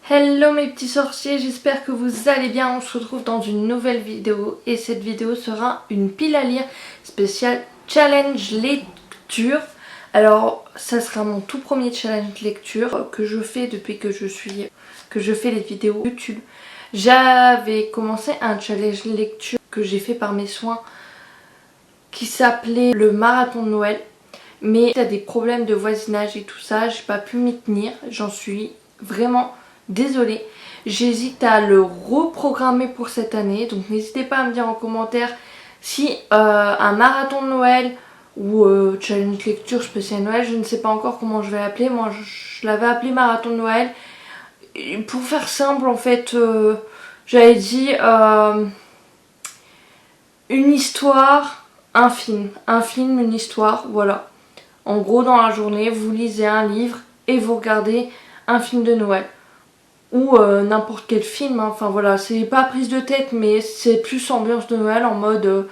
Hello mes petits sorciers, j'espère que vous allez bien. On se retrouve dans une nouvelle vidéo et cette vidéo sera une pile à lire spéciale challenge lecture. Alors ça sera mon tout premier challenge lecture que je fais depuis que je fais les vidéos YouTube. J'avais commencé un challenge lecture que j'ai fait par mes soins qui s'appelait le marathon de Noël. Mais il y a des problèmes de voisinage et tout ça, j'ai pas pu m'y tenir, j'en suis vraiment désolée. J'hésite à le reprogrammer pour cette année, donc n'hésitez pas à me dire en commentaire si un marathon de Noël ou challenge lecture spécial Noël, je ne sais pas encore comment je vais l'appeler. Moi je l'avais appelé marathon de Noël. Et pour faire simple en fait, j'avais dit une histoire, un film, une histoire, voilà. En gros, dans la journée, vous lisez un livre et vous regardez un film de Noël. Ou n'importe quel film, hein. Enfin voilà, c'est pas prise de tête, mais c'est plus ambiance de Noël en mode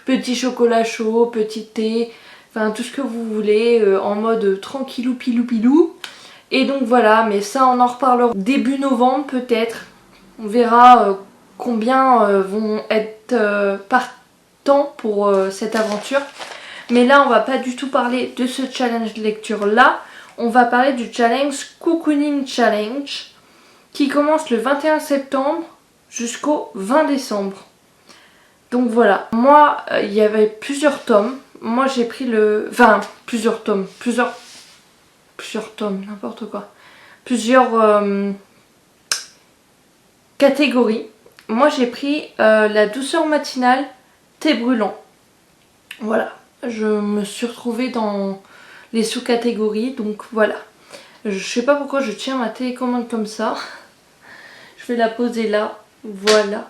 petit chocolat chaud, petit thé, enfin tout ce que vous voulez, en mode tranquillou pilou pilou. Et donc voilà, mais ça on en reparlera début novembre peut-être. On verra combien vont être partants pour cette aventure. Mais là, on va pas du tout parler de ce challenge de lecture là. On va parler du challenge Cocooning Challenge qui commence le 21 septembre jusqu'au 20 décembre. Donc voilà. Moi, il y avait plusieurs tomes. Moi, j'ai pris le... Enfin, plusieurs tomes. Plusieurs tomes, n'importe quoi. Plusieurs catégories. Moi, j'ai pris la douceur matinale, thé brûlant. Voilà. Je me suis retrouvée dans les sous-catégories, donc voilà. Je sais pas pourquoi je tiens ma télécommande comme ça. Je vais la poser là, voilà.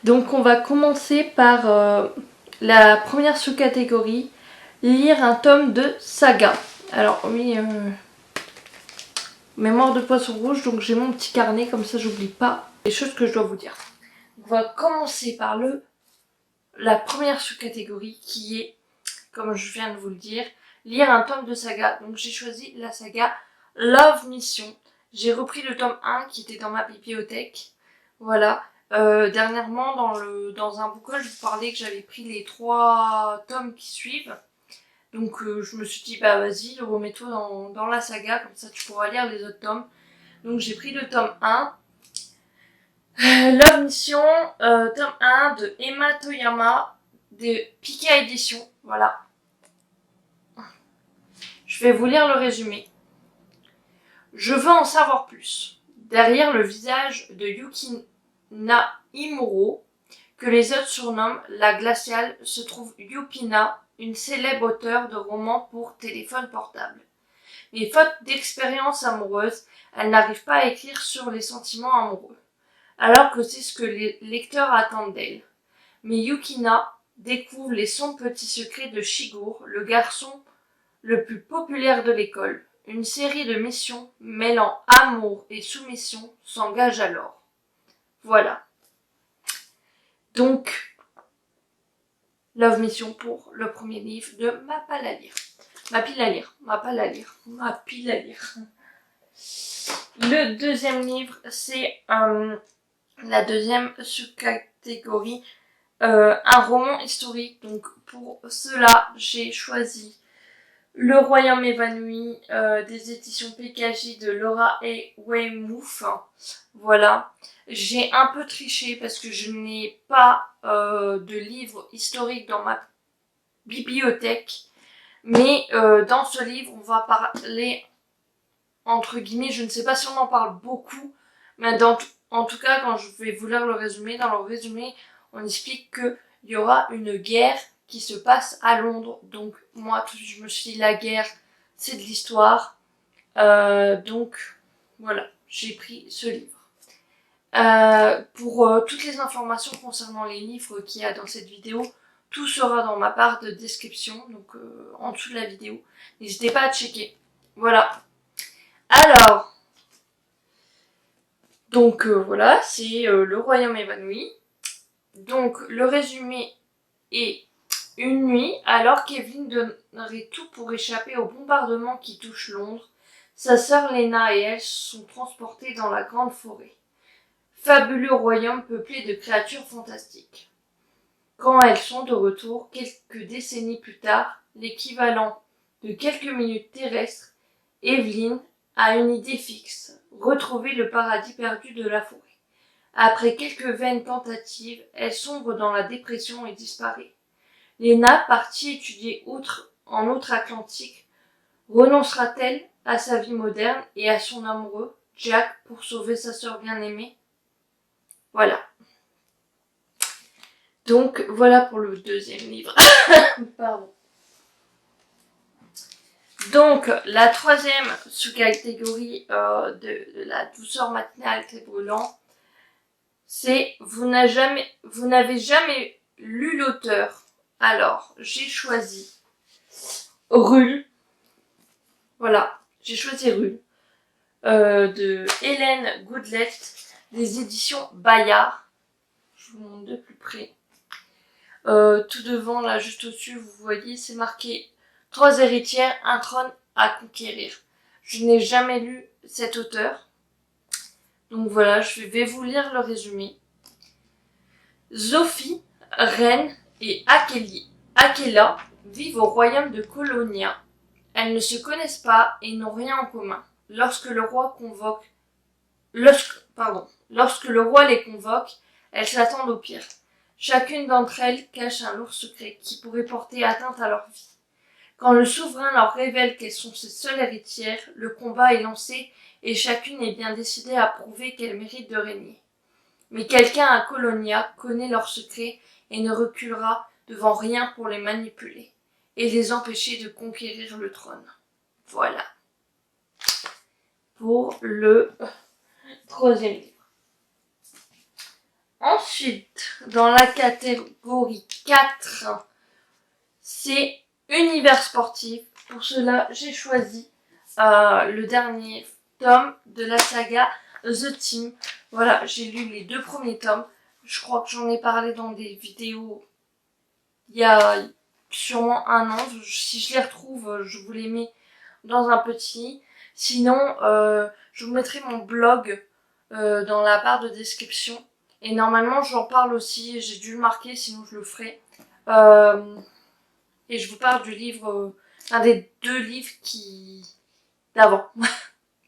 Donc on va commencer par la première sous-catégorie, lire un tome de saga. Alors oui, mémoire de poisson rouge, donc j'ai mon petit carnet, comme ça j'oublie pas les choses que je dois vous dire. On va commencer par la première sous-catégorie qui est, comme je viens de vous le dire, lire un tome de saga. Donc j'ai choisi la saga Love Mission. J'ai repris le tome 1 qui était dans ma bibliothèque. Voilà. Dernièrement, dans un book haul, je vous parlais que j'avais pris les 3 tomes qui suivent. Donc je me suis dit, bah vas-y, remets-toi dans la saga, comme ça tu pourras lire les autres tomes. Donc j'ai pris le tome 1. Love Mission, tome 1 de Emma Toyama, de Pika Édition. Voilà. Je vais vous lire le résumé. Je veux en savoir plus. Derrière le visage de Yukina Imuro, que les autres surnomment la glaciale, se trouve Yupina, une célèbre auteure de romans pour téléphone portable. Mais faute d'expérience amoureuse, elle n'arrive pas à écrire sur les sentiments amoureux, alors que c'est ce que les lecteurs attendent d'elle. Mais Yukina découvre les sombres petits secrets de Shigur, le garçon le plus populaire de l'école. Une série de missions mêlant amour et soumission s'engage alors. Voilà. Donc, Love Mission pour le premier livre de ma pile à lire. Ma pile à lire. Ma pile à lire. Ma pile à lire. Le deuxième livre, c'est la deuxième sous-catégorie, un roman historique. Donc pour cela, j'ai choisi Le Royaume évanoui des éditions PKJ de Laura et Weymouth. Voilà. J'ai un peu triché parce que je n'ai pas de livre historique dans ma bibliothèque. Mais dans ce livre, on va parler, entre guillemets, je ne sais pas si on en parle beaucoup, mais en tout cas, quand je vais vous lire le résumé, dans le résumé, on explique qu'il y aura une guerre qui se passe à Londres. Donc moi, je me suis dit, la guerre, c'est de l'histoire. Donc voilà, j'ai pris ce livre. Pour toutes les informations concernant les livres qu'il y a dans cette vidéo, tout sera dans ma barre de description, donc en dessous de la vidéo. N'hésitez pas à checker. Voilà. Alors, donc voilà, c'est Le Royaume évanoui. Donc le résumé est: une nuit, alors qu'Evelyn donnerait tout pour échapper au bombardement qui touche Londres, Sa sœur Lena et elle sont transportées dans la grande forêt. Fabuleux royaume peuplé de créatures fantastiques. Quand elles sont de retour, quelques décennies plus tard, l'équivalent de quelques minutes terrestres, Evelyn a une idée fixe, retrouver le paradis perdu de la forêt. Après quelques vaines tentatives, elle sombre dans la dépression et disparaît. Lena, partie étudier en outre-Atlantique, renoncera-t-elle à sa vie moderne et à son amoureux, Jack, pour sauver sa sœur bien-aimée? Voilà. Donc, voilà pour le deuxième livre. Pardon. Donc, la troisième sous-catégorie de la douceur matinale très brûlant, c'est vous n'avez jamais lu l'auteur. Alors, j'ai choisi Rule. Voilà, j'ai choisi Rule de Hélène Goodlett, des éditions Bayard. Je vous montre de plus près. Tout devant, là, juste au-dessus, vous voyez, c'est marqué 3 héritières, un trône à conquérir. Je n'ai jamais lu cet auteur. Donc voilà, je vais vous lire le résumé. Sophie, Reine et Akela vivent au royaume de Colonia. Elles ne se connaissent pas et n'ont rien en commun. Lorsque le roi les convoque, elles s'attendent au pire. Chacune d'entre elles cache un lourd secret qui pourrait porter atteinte à leur vie. Quand le souverain leur révèle qu'elles sont ses seules héritières, le combat est lancé et chacune est bien décidée à prouver qu'elle mérite de régner. Mais quelqu'un à Colonia connaît leur secret et ne reculera devant rien pour les manipuler et les empêcher de conquérir le trône. Voilà. Pour le troisième livre. Ensuite, dans la catégorie 4, c'est univers sportif. Pour cela, j'ai choisi le dernier tome de la saga The Team. Voilà, j'ai lu les 2 premiers tomes. Je crois que j'en ai parlé dans des vidéos il y a sûrement un an. Si je les retrouve, je vous les mets dans un petit. Sinon, je vous mettrai mon blog dans la barre de description. Et normalement, j'en parle aussi. J'ai dû le marquer, sinon je le ferai. Et je vous parle du livre, un des 2 livres d'avant.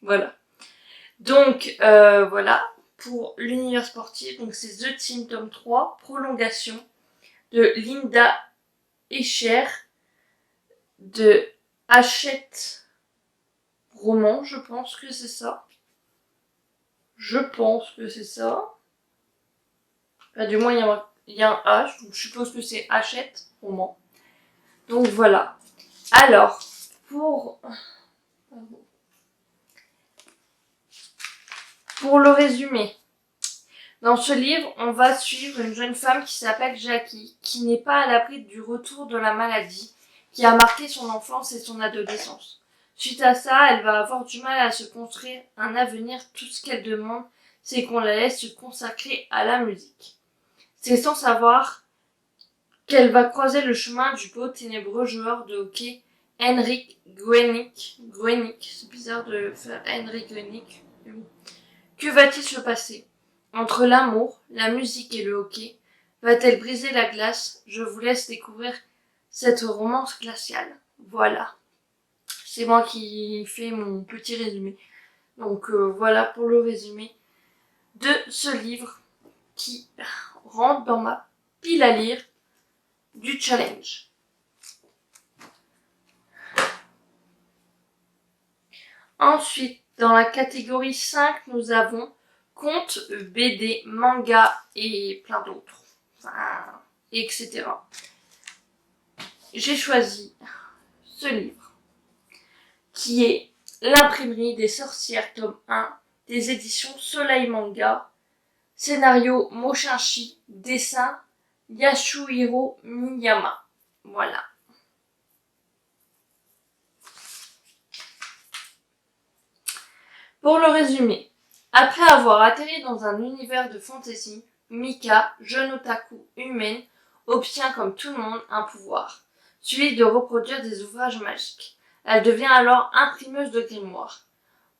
Voilà. Donc, voilà. Pour l'univers sportif, donc c'est The Team tome 3, prolongation, de Linda Escher, de Hachette Roman, je pense que c'est ça. Enfin, du moins, il y a un H, donc je suppose que c'est Hachette Roman. Donc voilà. Alors, pour le résumé, dans ce livre, on va suivre une jeune femme qui s'appelle Jackie, qui n'est pas à l'abri du retour de la maladie, qui a marqué son enfance et son adolescence. Suite à ça, elle va avoir du mal à se construire un avenir. Tout ce qu'elle demande, c'est qu'on la laisse se consacrer à la musique. C'est sans savoir qu'elle va croiser le chemin du beau ténébreux joueur de hockey Henrik Gwenick. C'est bizarre de faire Henrik Gwenick. Que va-t-il se passer? Entre l'amour, la musique et le hockey, va-t-elle briser la glace? Je vous laisse découvrir cette romance glaciale. Voilà. C'est moi qui fais mon petit résumé. Donc voilà pour le résumé de ce livre qui rentre dans ma pile à lire du challenge. Ensuite, dans la catégorie 5, nous avons contes, BD, manga et plein d'autres. Enfin, etc. J'ai choisi ce livre qui est L'imprimerie des sorcières, tome 1, des éditions Soleil Manga. Scénario Moshinshi, dessin Yasuhiro Miyama. Voilà. Pour le résumé, après avoir atterri dans un univers de fantasy, Mika, jeune otaku humaine, obtient comme tout le monde un pouvoir, celui de reproduire des ouvrages magiques. Elle devient alors imprimeuse de grimoires.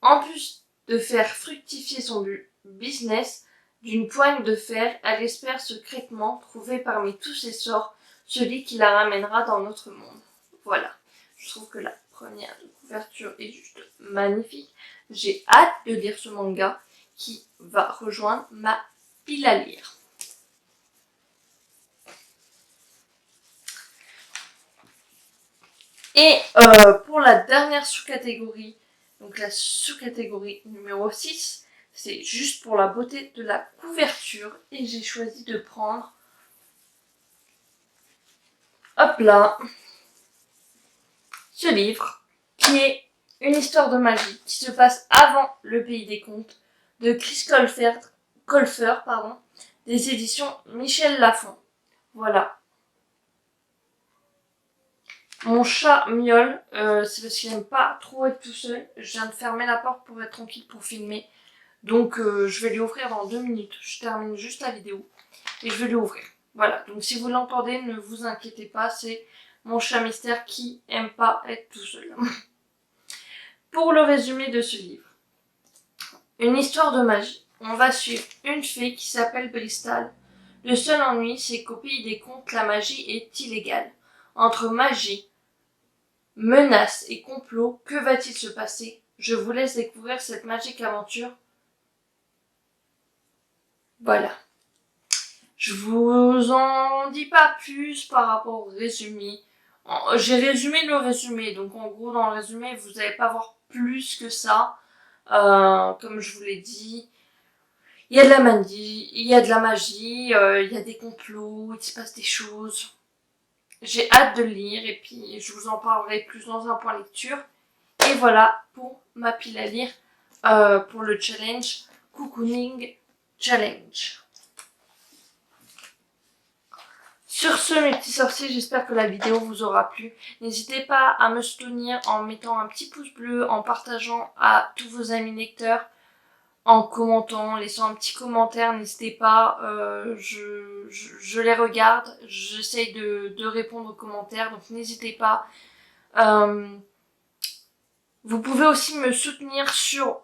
En plus de faire fructifier son business, d'une poigne de fer, elle espère secrètement trouver parmi tous ses sorts celui qui la ramènera dans notre monde. Voilà. Je trouve que la première couverture est juste magnifique. J'ai hâte de lire ce manga qui va rejoindre ma pile à lire. Et pour la dernière sous-catégorie, donc la sous-catégorie numéro 6, c'est juste pour la beauté de la couverture. Et j'ai choisi de prendre, hop là, ce livre qui est une histoire de magie qui se passe avant le pays des contes de Chris Colfer, des éditions Michel Lafon. Voilà. Mon chat miaule, c'est parce qu'il n'aime pas trop être tout seul. Je viens de fermer la porte pour être tranquille pour filmer. Donc je vais lui ouvrir dans 2 minutes. Je termine juste la vidéo et je vais lui ouvrir. Voilà, donc si vous l'entendez, ne vous inquiétez pas, c'est mon chat mystère qui aime pas être tout seul. Pour le résumé de ce livre. Une histoire de magie. On va suivre une fée qui s'appelle Bristal. Le seul ennui, c'est qu'au pays des contes, la magie est illégale. Entre magie, menaces et complots, que va-t-il se passer? Je vous laisse découvrir cette magique aventure. Voilà. Je vous en dis pas plus par rapport au résumé. J'ai résumé le résumé, donc en gros dans le résumé vous n'allez pas voir plus que ça. Comme je vous l'ai dit, il y a de la magie, il y a des complots, il se passe des choses. J'ai hâte de le lire et puis je vous en parlerai plus dans un point lecture. Et voilà pour ma pile à lire pour le challenge Cocooning Challenge. Sur ce, mes petits sorciers, j'espère que la vidéo vous aura plu. N'hésitez pas à me soutenir en mettant un petit pouce bleu, en partageant à tous vos amis lecteurs, en commentant, en laissant un petit commentaire. N'hésitez pas, je les regarde, j'essaye de répondre aux commentaires, donc n'hésitez pas. Vous pouvez aussi me soutenir sur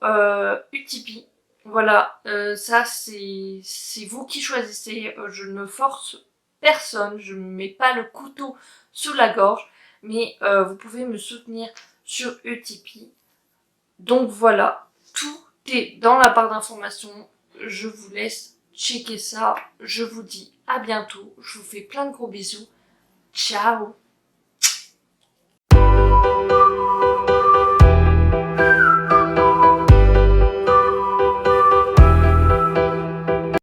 Utipia. Voilà, ça c'est vous qui choisissez, je ne force personne, je ne mets pas le couteau sous la gorge, mais vous pouvez me soutenir sur Utipia. Donc voilà, tout est dans la barre d'informations, je vous laisse checker ça, je vous dis à bientôt, je vous fais plein de gros bisous, ciao.